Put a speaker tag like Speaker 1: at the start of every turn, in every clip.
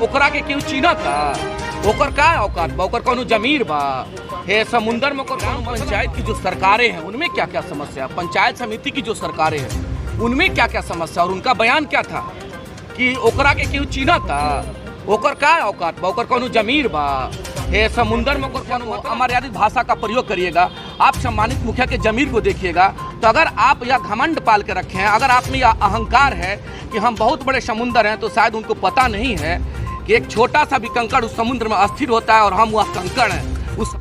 Speaker 1: ओकरा के क्यों चीना था? ओकर का औकात बा? ओकर कौनो जमीर बा? हे समुंदर में ओकर कौनो पंचायत की जो सरकारें हैं उनमें क्या क्या समस्या, पंचायत समिति की जो सरकारें हैं उनमें क्या क्या समस्या, और उनका बयान क्या था कि ओकरा के क्यों चीना था? ओकर का औकात बा? ओकर कौनो जमीर बा? हे समुंदर में ओकर कौनो अमर्यादित भाषा का प्रयोग करिएगा। आप सम्मानित मुखिया के जमीर को देखिएगा तो अगर आप यह घमंड पाल के रखे हैं, अगर आप में यह अहंकार है कि हम बहुत बड़े समुंदर हैं, तो शायद उनको पता नहीं है कि एक छोटा सा भी कंकड़ उस समुद्र में अस्थिर होता है और हम वह कंकड़ हैं। उस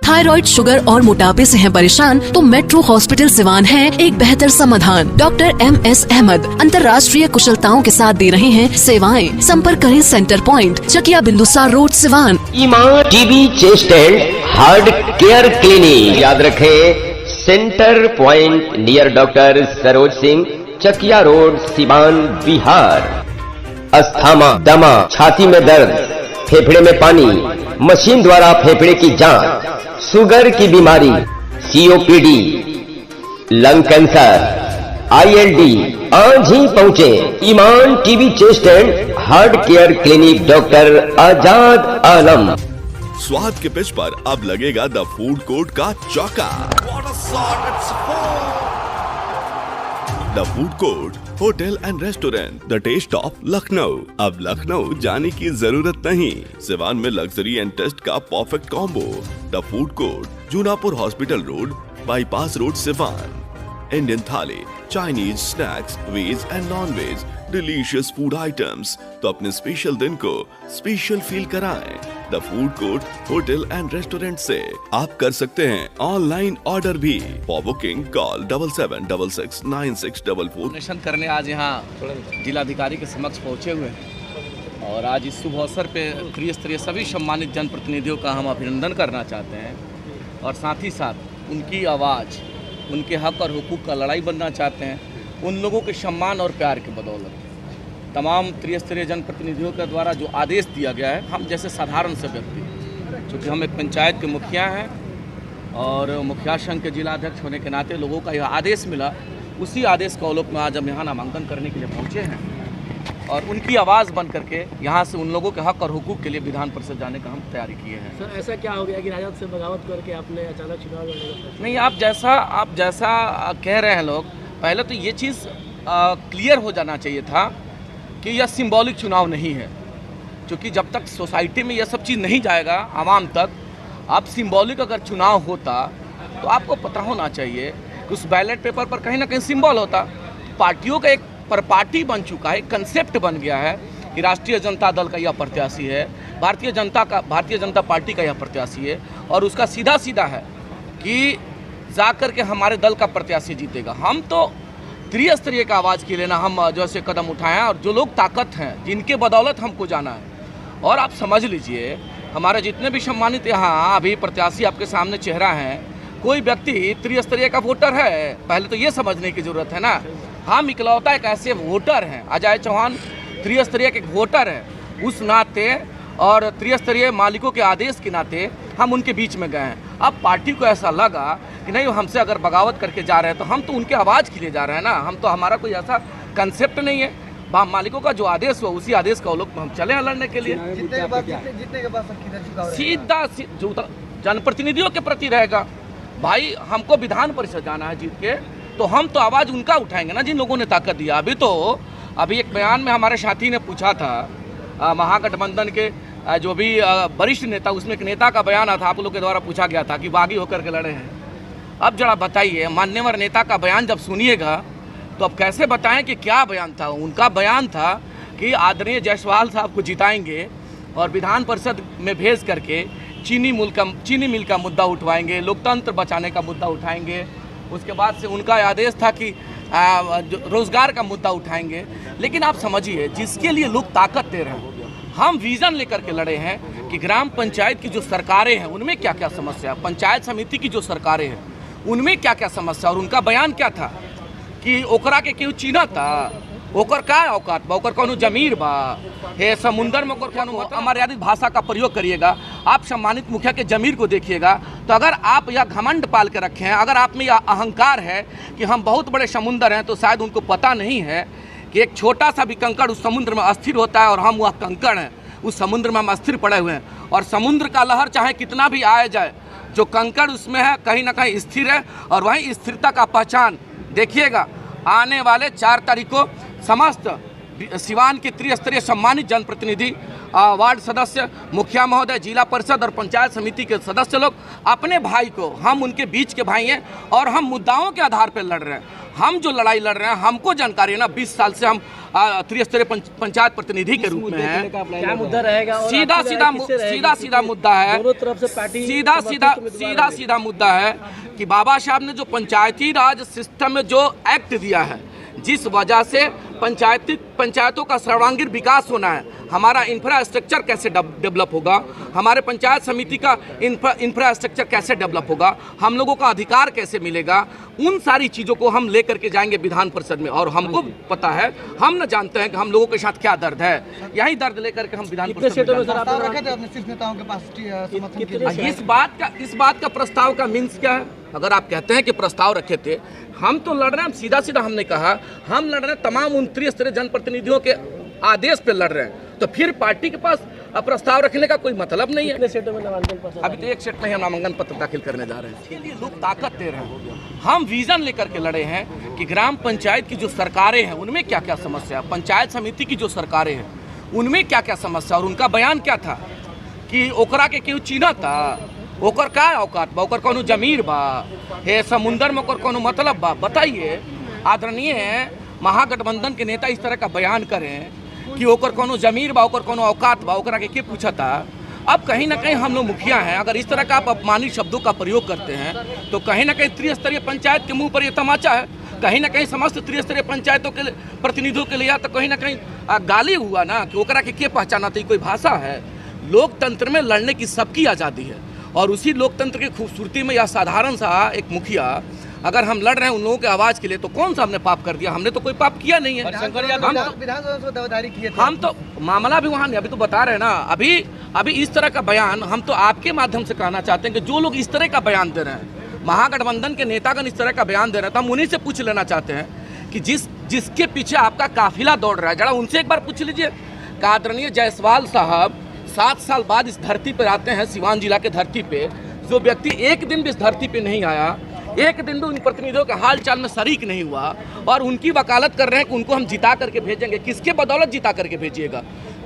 Speaker 2: थायराइड, शुगर और मोटापे से हैं परेशान तो मेट्रो हॉस्पिटल सिवान है एक बेहतर समाधान। डॉक्टर MS अहमद अंतर्राष्ट्रीय कुशलताओं के साथ दे रहे हैं सेवाएं। संपर्क करें centre point, Chakia Bindusar road, Siwan.
Speaker 3: Iman TB chest and heart care clinic, याद रखें centre point near doctor Saroj Singh, Chakia road, Siwan, Bihar. Asthma, दमा, छाती में दर्द, फेफड़े में पानी, मशीन द्वारा फेफड़े की जांच, शुगर की बीमारी, COPD, लंग कैंसर, ILD, आज ही पहुंचे Iman TB chest and heart care clinic, doctor Azad Alam.
Speaker 4: स्वाद के पिच पर अब लगेगा द फूड कोर्ट का चौका। The food court hotel and restaurant, the taste of Lucknow. अब लखनऊ जाने की जरूरत नहीं, सिवान में लग्जरी एंड टेस्ट का perfect combo. The food court, Junapur hospital road, bypass road, Siwan. Indian thali, Chinese snacks, veg and non veg, delicious food items, तो अपने special दिन को स्पेशल फील कराएं। The food court hotel and restaurant से आप कर सकते हैं ऑनलाइन ऑर्डर भी। For booking call 77669644।
Speaker 1: करने आज यहाँ जिलाधिकारी के समक्ष पहुँचे हुए हैं और आज इस शुभ अवसर पे त्रिस्तरीय सभी सम्मानित जनप्रतिनिधियों का हम अभिनंदन करना चाहते हैं और साथ ही साथ उनकी आवाज़, उनके हक और हुकूक का लड़ाई बनना चाहते हैं। उन लोगों के सम्मान और प्यार की बदौलत तमाम त्रिस्तरीय जनप्रतिनिधियों के द्वारा जो आदेश दिया गया है, हम जैसे साधारण से व्यक्ति, चूँकि हम एक पंचायत के मुखिया हैं और मुखिया संघ के जिला अध्यक्ष होने के नाते लोगों का यह आदेश मिला, उसी आदेश का अवलोक में आज हम यहाँ नामांकन करने के लिए पहुँचे हैं और उनकी आवाज़ बन करके यहाँ से उन लोगों के हक और हुकूक के लिए विधान परिषद जाने का हम तैयारी किए हैं।
Speaker 5: सर, ऐसा क्या हो गया कि राजद से बगावत करके आपने अचानक चुनाव लड़ने?
Speaker 1: नहीं, आप जैसा कह रहे हैं लोग, पहले तो ये चीज़ क्लियर हो जाना चाहिए था कि यह सिंबॉलिक चुनाव नहीं है, क्योंकि जब तक सोसाइटी में यह सब चीज़ नहीं जाएगा आवाम तक, आप सिंबॉलिक अगर चुनाव होता तो आपको पता होना चाहिए कि उस बैलेट पेपर पर कहीं ना कहीं सिंबल होता। पार्टियों का एक पर पार्टी बन चुका है, कंसेप्ट बन गया है कि राष्ट्रीय जनता दल का यह प्रत्याशी है, भारतीय जनता पार्टी का यह प्रत्याशी है और उसका सीधा सीधा है कि जाकर के हमारे दल का प्रत्याशी जीतेगा। हम तो त्रिस्तरीय का आवाज़ के लिए ना हम जो है कदम उठाए हैं और जो लोग ताकत हैं जिनके बदौलत हमको जाना है। और आप समझ लीजिए, हमारे जितने भी सम्मानित यहाँ अभी प्रत्याशी आपके सामने चेहरा हैं, कोई व्यक्ति त्रिस्तरीय का वोटर है, पहले तो ये समझने की ज़रूरत है ना। हम इकलौता एक ऐसे वोटर हैं, अजय चौहान त्रिस्तरीय के वोटर हैं, उस नाते और त्रिस्तरीय मालिकों के आदेश के नाते हम उनके बीच में गए हैं। अब पार्टी को ऐसा लगा कि नहीं, हमसे अगर बगावत करके जा रहे हैं तो हम तो उनके आवाज़ के लिए जा रहे हैं ना, हम तो, हमारा कोई ऐसा कंसेप्ट नहीं है। मालिकों का जो आदेश हुआ उसी आदेश का अवलोक हम चले हैं लड़ने के लिए। सीधा जनप्रतिनिधियों के प्रति रहेगा भाई, हमको विधान परिषद जाना है जीत के, तो हम तो आवाज़ उनका उठाएंगे ना जिन लोगों ने ताकत दिया। अभी एक बयान में हमारे साथी ने पूछा था, महागठबंधन के जो भी वरिष्ठ नेता, उसमें एक नेता का बयान था, आप लोग के द्वारा पूछा गया था कि बागी होकर के लड़े हैं। अब जरा बताइए, मान्यवर नेता का बयान जब सुनिएगा तो अब कैसे बताएं कि क्या बयान था। उनका बयान था कि आदरणीय जायसवाल साहब को जिताएंगे और विधान परिषद में भेज करके चीनी मिल का मुद्दा उठवाएंगे, लोकतंत्र बचाने का मुद्दा उठाएंगे। उसके बाद से उनका आदेश था कि रोजगार का मुद्दा उठाएंगे। लेकिन आप समझिए, जिसके लिए लोग ताकत दे रहे हैं, हम विजन लेकर के लड़े हैं कि ग्राम पंचायत की जो सरकारें हैं उनमें क्या क्या समस्या, पंचायत समिति की जो सरकारें हैं उनमें क्या क्या समस्या, और उनका बयान क्या था कि ओकरा के क्यों चीना था? ओकर का औकात बा, ओकर कोनो जमीर बा, हे समुंदर में ओकर कोनो अमर्यादित भाषा का प्रयोग करिएगा। आप सम्मानित मुखिया के जमीर को देखिएगा तो अगर आप यह घमंड पाल के रखे हैं, अगर आप में यह अहंकार है कि हम बहुत बड़े समुंदर हैं, तो शायद उनको पता नहीं है कि एक छोटा सा भी कंकड़ उस समुद्र में अस्थिर होता है और हम वह कंकड़ हैं, उस समुद्र में हम अस्थिर पड़े हुए हैं। और समुद्र का लहर चाहे कितना भी आया जाए, जो कंकड़ उसमें है कहीं ना कहीं स्थिर है और वहीं स्थिरता का पहचान देखिएगा। आने वाले 4 तारीख को समस्त सिवान के त्रिस्तरीय सम्मानित जनप्रतिनिधि, वार्ड सदस्य, मुखिया महोदय, जिला परिषद और पंचायत समिति के सदस्य लोग अपने भाई को, हम उनके बीच के भाई हैं और हम मुद्दाओं के आधार पर लड़ रहे हैं। हम जो लड़ाई लड़ रहे हैं, हमको जानकारी है ना, 20 साल से हम त्रिस्तरीय पंचायत प्रतिनिधि के रूप में हैं।
Speaker 5: क्या मुद्दा रहेगा? और
Speaker 1: सीधा
Speaker 5: आपकी राय किससे रहेगी?
Speaker 1: सीधा मुद्दा है,
Speaker 5: दोनों तरफ से पार्टी
Speaker 1: सीधा मुद्दा है कि बाबा साहब ने जो पंचायती राज सिस्टम में जो एक्ट दिया है, जिस वजह से पंचायतों का सर्वांगीण विकास होना है, हमारा इंफ्रास्ट्रक्चर कैसे डेवलप होगा, हमारे पंचायत समिति का इंफ्रास्ट्रक्चर कैसे डेवलप होगा, हम लोगों का अधिकार कैसे मिलेगा, उन सारी चीज़ों को हम लेकर के जाएंगे विधान परिषद में। और हमको पता है, हम न जानते हैं कि हम लोगों के साथ क्या दर्द है, यही दर्द लेकर के हम विधान परिषद में। इस बात का प्रस्ताव का मीन्स क्या है? अगर आप कहते हैं कि प्रस्ताव रखे थे, हम तो लड़ रहे हैं, सीधा हमने कहा हम लड़ रहे हैं, तमाम 29 स्तरीय जनप्रतिनिधियों के आदेश पे लड़ रहे हैं, तो फिर पार्टी के पास प्रस्ताव रखने का कोई मतलब नहीं है। अभी तो 1 सेट में हम नामांकन पत्र दाखिल करने जा रहे हैं। इसके लिए लोग ताकत दे रहे हैं। हम विजन लेकर के लड़े हैं कि ग्राम पंचायत की जो सरकारें हैं उनमें क्या क्या समस्या, पंचायत समिति की जो सरकारें हैं उनमें क्या क्या समस्या, और उनका बयान क्या था कि ओकरा के क्यों चीना था, ओकर का औकात बा, ओकर कोनो जमीर बा, हे समुंदर में ओकर कोनो मतलब बा। बताइए, आदरणीय महागठबंधन के नेता इस तरह का बयान करें कि ओकर कोनो जमीर बा, ओकर कोनो औकात बा, ओकरा के पूछा था। अब कहीं ना कहीं हम लोग मुखिया हैं, अगर इस तरह का आप अपमानित शब्दों का प्रयोग करते हैं तो कहीं ना कहीं त्रिस्तरीय पंचायत के मुंह पर यह तमाचा है, कहीं ना कहीं समस्त त्रिस्तरीय पंचायतों के प्रतिनिधियों के लिए तो कहीं ना कहीं गाली हुआ ना कि ओकरा के पहचाना कोई भाषा है। लोकतंत्र में लड़ने की सबकी आज़ादी है और उसी लोकतंत्र की खूबसूरती में यह साधारण सा एक मुखिया, अगर हम लड़ रहे हैं उन लोगों के आवाज़ के लिए, तो कौन सा हमने पाप कर दिया? हमने तो कोई पाप किया नहीं है। हम तो मामला भी वहाँ नहीं, अभी तो बता रहे हैं ना, अभी इस तरह का बयान हम तो आपके माध्यम से कहना चाहते हैं कि जो लोग इस तरह का बयान दे रहे हैं, महागठबंधन के नेतागण इस तरह का बयान दे रहे हैं, तो हम उन्हीं से पूछ लेना चाहते हैं कि जिसके पीछे आपका काफिला दौड़ रहा है, जरा उनसे एक बार पूछ लीजिए। आदरणीय जायसवाल साहब 7 साल बाद इस धरती पर आते हैं, सिवान जिला के धरती पे, जो व्यक्ति एक दिन भी इस धरती पे नहीं आया, एक दिन भी उन प्रतिनिधियों के हाल चाल में शरीक नहीं हुआ, और उनकी वकालत कर रहे हैं कि उनको हम जिता करके भेजेंगे। किसके बदौलत जिता करके भेजिएगा?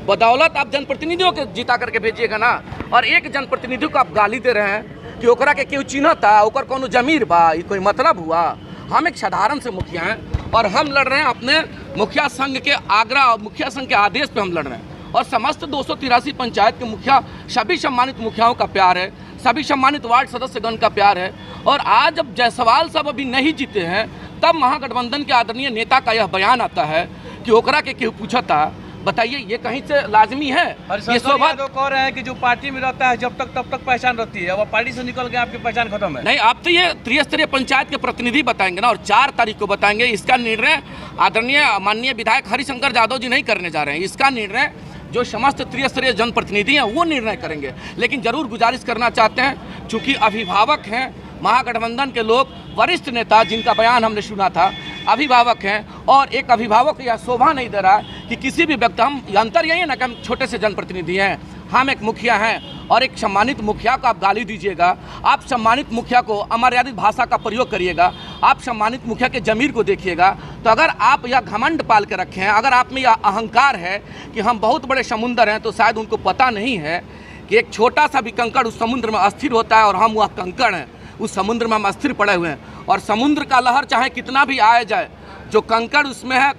Speaker 1: बदौलत आप जनप्रतिनिधियों के जिता करके भेजिएगा ना। और एक जनप्रतिनिधि को आप गाली दे रहे हैं कि ओकरा के क्यों चिन्ह था, ओकर कोनो जमीर बा, ये कोई मतलब हुआ? हम एक साधारण से मुखिया हैं और हम लड़ रहे हैं अपने मुखिया संघ के आग्रह और मुखिया संघ के आदेश पे हम लड़ रहे हैं। और समस्त 283 पंचायत के मुखिया, सभी सम्मानित मुखियाओं का प्यार है, सभी सम्मानित वार्ड सदस्यगण का प्यार है। और आज जब जायसवाल साहब अभी नहीं जीते हैं, तब महागठबंधन के आदरणीय नेता का यह बयान आता है कि ओकरा के क्यों पूछा था। बताइए, ये कहीं से लाजमी है? ये सौभाग्य
Speaker 6: कह रहे हैं कि जो पार्टी में रहता है जब तक पहचान रहती है, अब पार्टी से निकल के आपकी पहचान खत्म है।
Speaker 1: नहीं, आप तो ये त्रिस्तरीय पंचायत के प्रतिनिधि बताएंगे ना, और 4 तारीख को बताएंगे। इसका निर्णय आदरणीय माननीय विधायक हरिशंकर यादव जी नहीं करने जा रहे हैं, इसका निर्णय जो समस्त त्रिस्तरीय जनप्रतिनिधि हैं वो निर्णय करेंगे। लेकिन जरूर गुजारिश करना चाहते हैं, चूंकि अभिभावक हैं महागठबंधन के लोग, वरिष्ठ नेता जिनका बयान हमने सुना था, अभिभावक हैं, और एक अभिभावक यह शोभा नहीं दे रहा कि किसी भी व्यक्ति, हम अंतर यही है ना कि हम छोटे से जनप्रतिनिधि हैं, हम एक मुखिया हैं, और एक सम्मानित मुखिया को आप गाली दीजिएगा, आप सम्मानित मुखिया को अमर्यादित भाषा का प्रयोग करिएगा, आप सम्मानित मुखिया के जमीर को देखिएगा, तो अगर आप यह घमंड पाल के रखे हैं, अगर आप में यह अहंकार है कि हम बहुत बड़े समुंदर हैं, तो शायद उनको पता नहीं है कि एक छोटा सा भी कंकड़ उस समुद्र में अस्थिर होता है और हम वह कंकड़ हैं, उस समुद्र में हम अस्थिर पड़े हुए हैं। और समुद्र का लहर चाहे कितना भी आया जाए, जो कंकड़ उसमें है